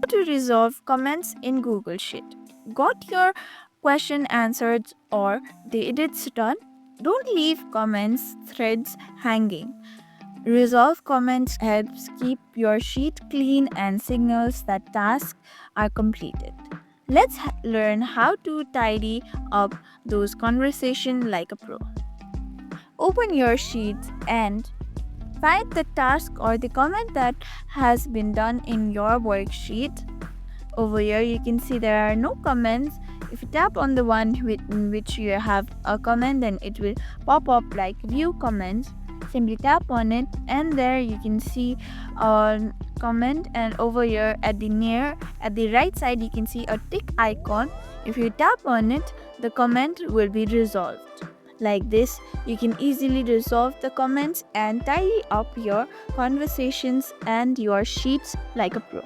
To resolve comments in Google Sheet. Got your question answered or the edits done? Don't leave comments threads hanging. Resolve comments helps keep your sheet clean and signals that tasks are completed. Let's learn how to tidy up those conversations like a pro. Open your sheet and find the task or the comment that has been done in your worksheet. Over here, you can see there are no comments. If you tap on the one in which you have a comment, then it will pop up like view comments. Simply tap on it, and there you can see a comment. And over here at the right side, you can see a tick icon. If you tap on it, the comment will be resolved. Like this, you can easily resolve the comments and tidy up your conversations and your sheets like a pro.